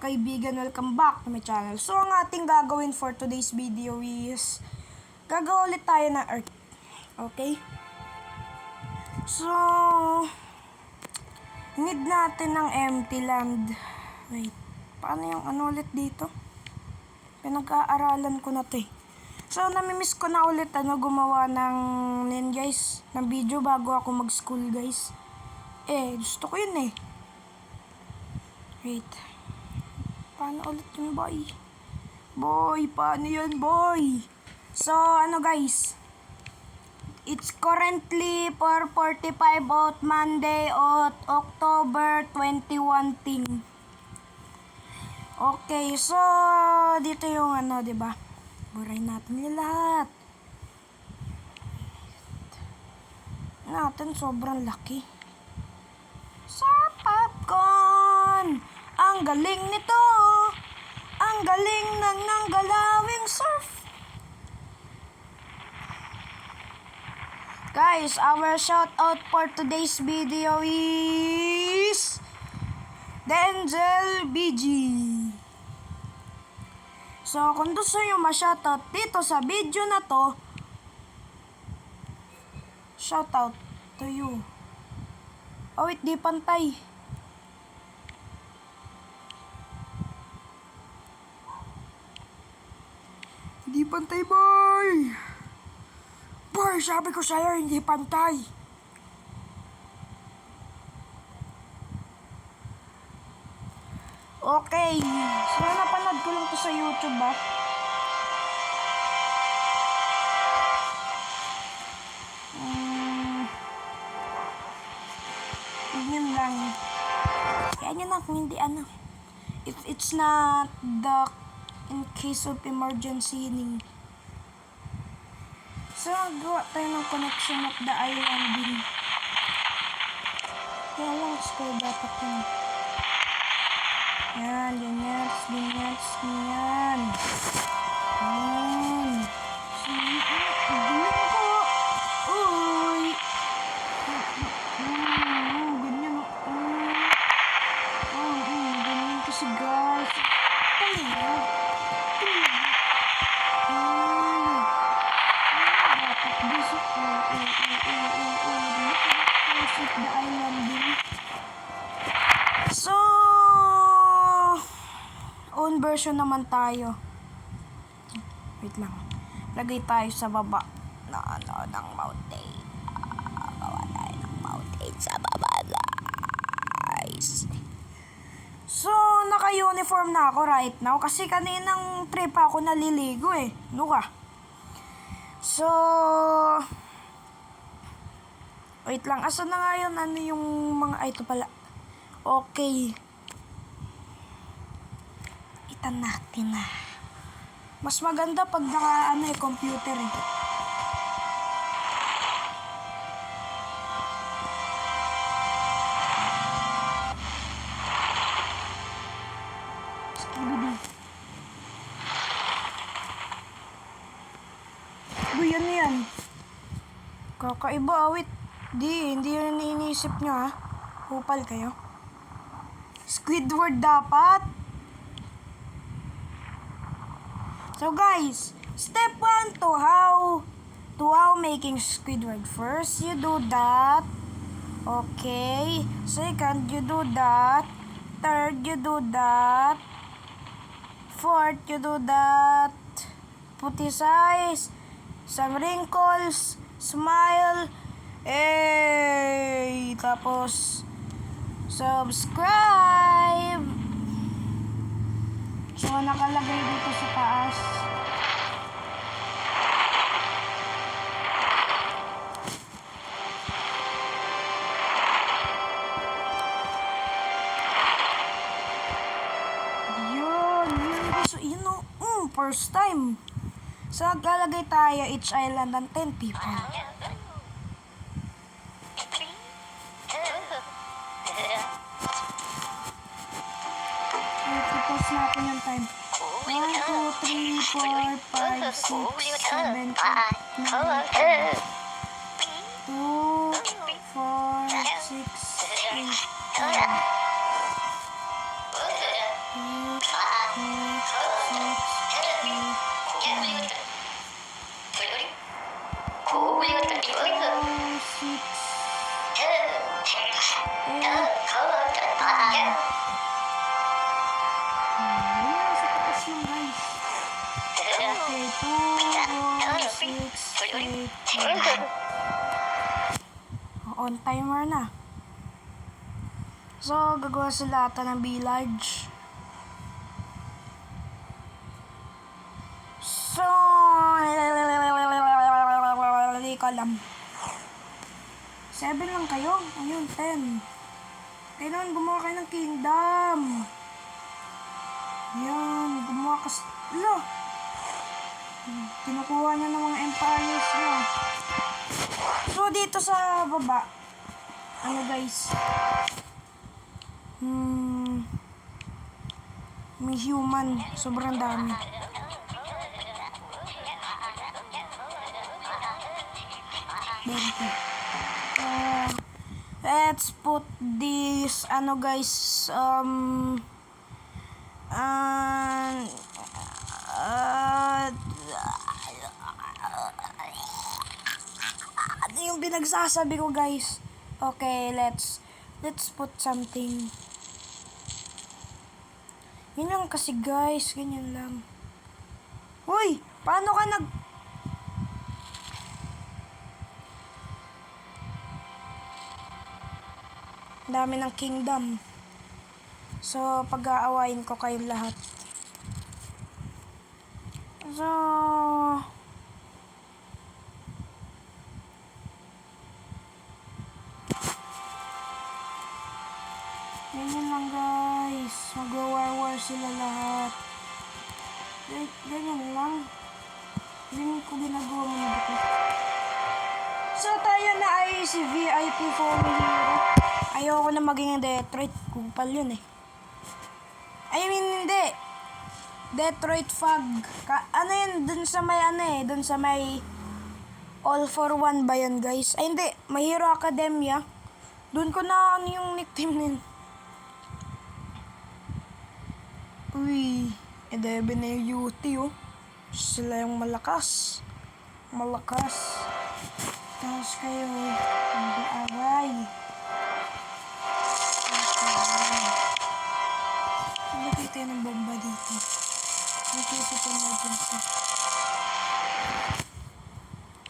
kaibigan, welcome back to my channel. So, ang ating gagawin for today's video is gagawa ulit tayo ng Earth. Okay? So, need natin ng empty land. Wait, paano yung ano ulit dito? Pinag-aaralan ko na to eh. So, namimiss ko na ulit gumawa ng guys, ng video bago ako mag-school guys. Gusto ko yun eh. Wait. Paano ulit yung boy? Boy, paano yun boy? So, guys? It's currently 4:45 on Monday on October 21 ting. Okay, so dito yung diba? Burahin natin yung lahat. Natin sobrang laki. Sir Popcorn! Ang galing nito! Ang galing ng galawing surf! Guys, our shout out for today's video is Denzel BG. So, kung gusto nyo ma-shoutout dito sa video na to, shoutout to you. Oh wait, di pantay. Di pantay boy! Boy, sabi ko sa'yo, hindi pantay. Okay. So, napanood ko lang to sa YouTube, Yun lang. Kaya nyo na kung hindi If it's not the in case of emergency ning. So, gawa tayo ng connection of the island din. Kaya lang, score dapat yun. Yan, ganyan, ganyan, ganyan. Ganyan ko. Uy. Ganyan. Ganyan kasi guys. So, own version naman tayo. Wait lang. Lagay tayo sa baba ng mountain. Gawa tayo ng mountain sa baba, guys. So, naka-uniform na ako right now kasi kaninang trip ako naliligo eh. Luka. So, wait lang. Asa na nga yun? Ano yung mga... Ay, ito pala. Okay. Itan natin na. Mas maganda pag naka computer eh. Yan. Kakaiba, awit. Hindi yun iniisip nyo Hupal kayo. Squidward dapat. So guys, step 1 to how making Squidward. First, you do that. Okay. Second, you do that. Third, you do that. Fourth, you do that. Put his eyes. Some wrinkles. Smile. Tapos subscribe. So, nakalagay dito sa taas. First time. So, naglalagay tayo each island ng 10 people. Tapos natin yung time. 1, 2, 3, 4, 5, 6, 7, 8, 9, 10. 2, 4, 6, 8, 10. On timer na. So, gagawa sila ata ng village. So, hindi ko alam. 7 lang kayo. Ayun, 10. Kailangan gumawa kayo ng kingdom. Yan, gumawa ka. Ala! Kinukuha niya ng mga empires niya. So, dito sa baba, ano guys, may human. Sobrang dami. Let's put this, ano guys, ano yung pinagsasabi ko guys? Okay, let's put something. Yun lang kasi guys, ganyan lang. Uy, paano ka dami ng kingdom. So, pag-aawayin ko kayong lahat. So, ganyan lang guys. Mag-war sila lahat. Ganyan lang. Ganyan ko ginagawa mo na dito. So, tayo na ay si VIP Foamy Hero. Ayoko na maging Detroit. Kupal yun eh. I mean, hindi. Detroit Fog. Ano yun? Dun sa may dun sa may All for One ba yun guys? Ay hindi. My Hero Academia. Dun ko na yung nickname nun. Uy. 11 na yung UT oh. Sila yung malakas. Malakas. Tapos kayo. Mag-aaway. Lagay tayo ng bomba dito. Lagay sa emergency.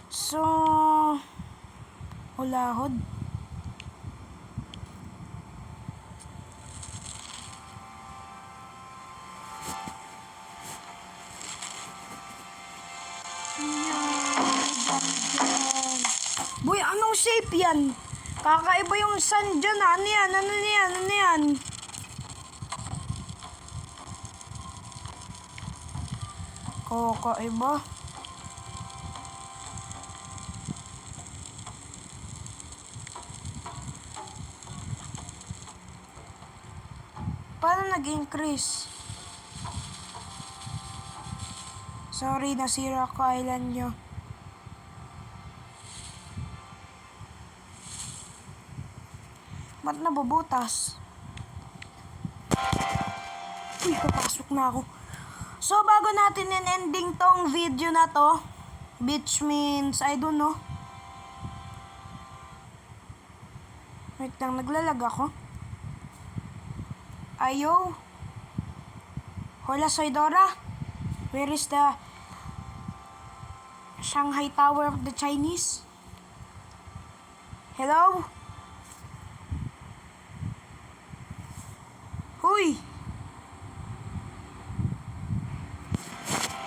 So, ulahod. Boy, anong shape yan? Kakaiba yung sun dyan. Ano yan? Ano yan? Ano yan? Kakaiba. Paano nag-increase? Sorry, nasira ko island nyo. Ba't nabubutas? Uy, papasok na ako. So, bago natin in-ending tong video na to, which means, I don't know. Wait lang, naglalag ako. Ayo. Hola, soy Dora. Where is the Shanghai Tower of the Chinese? Hello? Huy!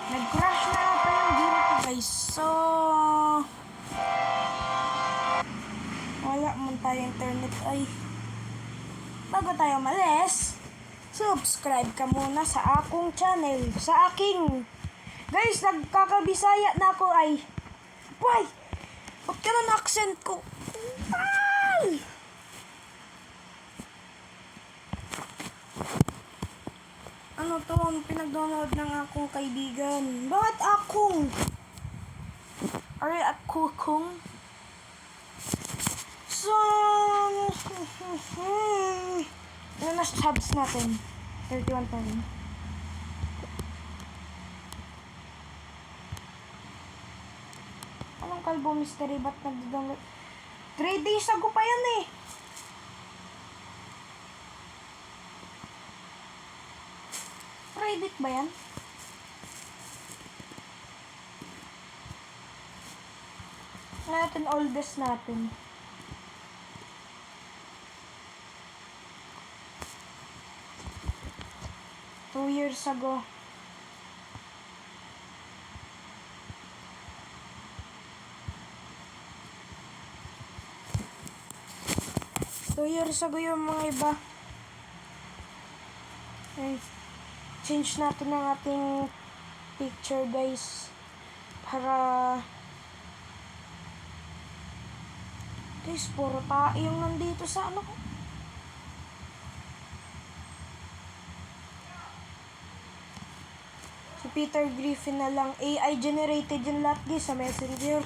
Nag-crash na ata yung game ko guys. So, wala man tayo internet ay. Bago tayo malis, subscribe ka muna sa akong channel. Sa aking. Guys, nagkakabisaya na ako ay. Why? Ba't ka na accent ko? Ay! Ano to? Pinag-download ng akong kaibigan. Bakit akong? Are akong? So, ano na subs natin? 31 pa rin. Anong kalbo mystery? Ba't nag-download? 3 days ago pa yan eh. Reddit ba yan? Natin oldest natin. 2 years ago. Yung mga iba. Okay. Change natin ang ating picture, guys. Para... Guys, puro tayo yung nandito sa ano ko. Si Peter Griffin na lang. AI generated yung lahat, guys, sa Messenger.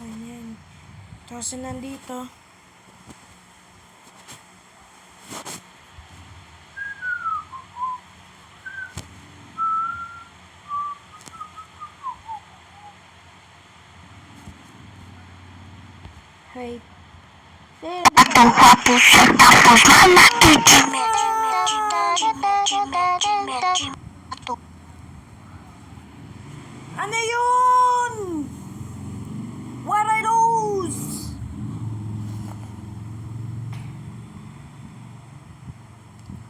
Ayan. Kasi nandito. Wait. Ano yun? What are those?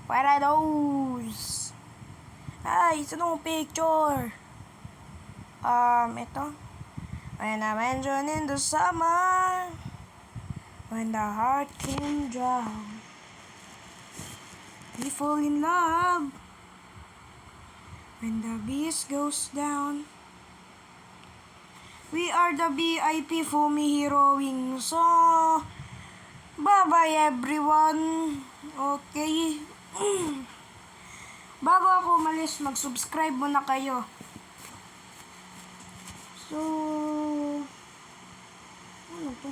What are those? Ay, sunong picture. Ito. When I mention in the summer, when the heart can drown, we fall in love. When the beast goes down, we are the VIP Fumi Heroing. So, bye-bye everyone. Okay. Bago ako umalis, mag-subscribe muna kayo. So, ano to?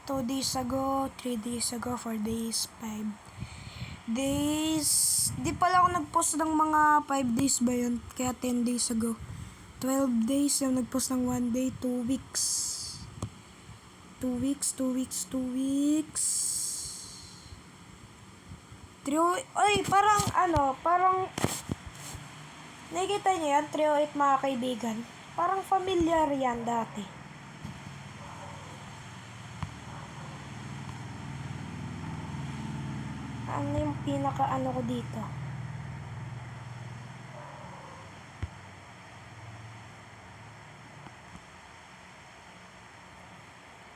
2 days ago, 3 days ago, 4 days, 5 days. Di pala ako nag-post ng mga 5 days ba yun? Kaya 10 days ago. 12 days yung nag-post ng 1 day, 2 weeks. 2 weeks. 3, ay, parang nakikita niyo yan, 308 mga kaibigan. Parang familiar yan dati. Ano yung pinaka-ano ko dito?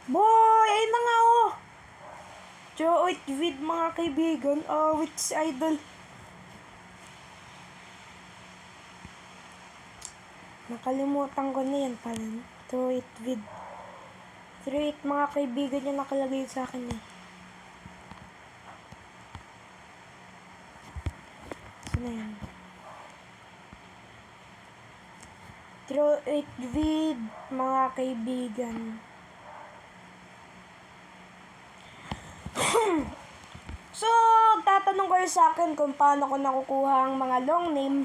Boy! Ayun na nga oh! 308 vid mga kaibigan. With si Idol. Nakalimutan ko na yan pala. 308 vid. 308 mga kaibigan yung nakalagay sa akin eh. Saan na yan? 308 vid mga kaibigan. So, tatanong kayo sa akin kung paano ko nakukuha ang mga long name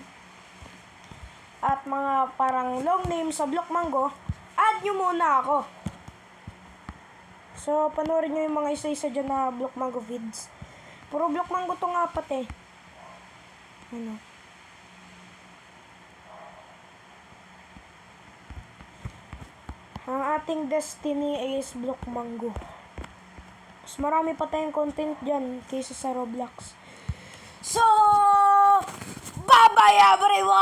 at mga parang long name sa Blockmango. Add nyo muna ako. So, panoorin nyo yung mga isa-isa dyan na Blockmango vids. Puro Blockmango tong apat eh. Ano? Ang ating destiny is Blockmango. Mas marami pa tayong content dyan kaysa sa Roblox. So, bye-bye everyone!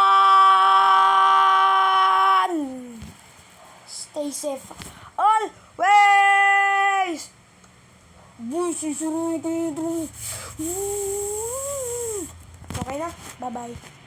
Stay safe. Always! Okay na? Bye-bye.